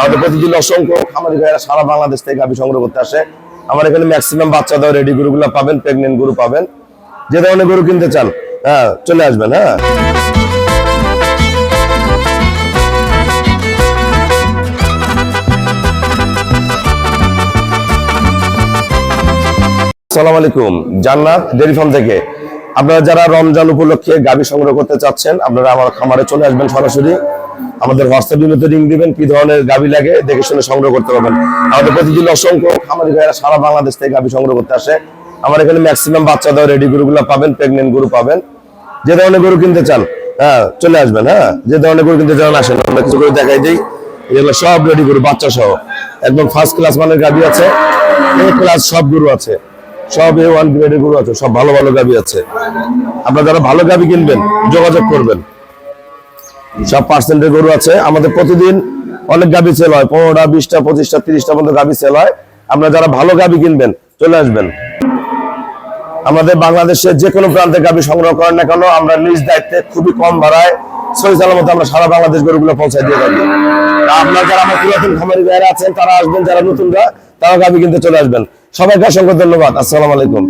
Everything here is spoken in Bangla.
আমাদের প্রতিদিন অসংখ্য খামারি ভাইয়েরা সারা বাংলাদেশ থেকে গাভী সংগ্রহ করতে আসে। আমার এখানে ম্যাক্সিমাম বাচ্চা দেওয়া রেডি গরুগুলো পাবেন, প্রেগনেন্ট গরু পাবেন। যে ধরনের গরু কিনতে চান হ্যাঁ চলে আসবেন। হ্যাঁ, আসসালামু আলাইকুম, জান্নাত ডেইরি ফার্ম থেকে। আপনারা যারা রমজান উপলক্ষে গাভী সংগ্রহ করতে চাচ্ছেন, আপনারা আমার খামারে চলে আসবেন সরাসরি। আমাদের হোয়াটসঅ্যাপ ইমেতে লিংক দিবেন, কি ধরনের গাভী লাগে দেখে শুনে সংগ্রহ করতে পারবেন। আমাদের প্রতিদিন অসংখ্য খামারি ভাইয়েরা সারা বাংলাদেশ থেকে গাভী সংগ্রহ করতে আসে। আমার এখানে ম্যাক্সিমাম বাচ্চা দেওয়া রেডি গরুগুলো পাবেন, প্রেগনেন্ট গরু পাবেন। যে ধরনের গরু কিনতে চান হ্যাঁ চলে আসবেন। হ্যাঁ, যে ধরনের গরু কিনতে চান আসেন, আমরা কিছু করে দেখাই দিই। এগুলো সব রেডি গরু, বাচ্চা সহ একদম ফার্স্ট ক্লাস মানের গাভী আছে, এ ক্লাস সব গরু আছে, সব A1 গ্রেডের গরু আছে, সব ভালো ভালো গাভী আছে। আপনারা যারা ভালো গাভী কিনবেন যোগাযোগ করবেন। সব পার্সেন্টের গরু আছে। আমাদের প্রতিদিন অনেক গাভী সেল হয়, 15টা 20টা 25টা 30টা পর্যন্ত গাভী সেল হয়। আপনারা যারা ভালো গাভী কিনবেন চলে আসবেন। আমাদের বাংলাদেশের যে কোনো প্রান্তে গাভী সংগ্রহ করেন না কেন, আমরা নিজ দায়িত্বে খুবই কম ভাড়ায় সহি সালামতে আমরা সারা বাংলাদেশ গরুগুলো পৌঁছায় দিয়ে থাকি। আপনারা যারা আমার পুরাতন খামারি ভাইয়েরা আছেন তারা আসবেন, যারা নতুনরা তারা গাভী কিনতে চলে আসবেন। সবাইকে অসংখ্য ধন্যবাদ। আসসালামু আলাইকুম।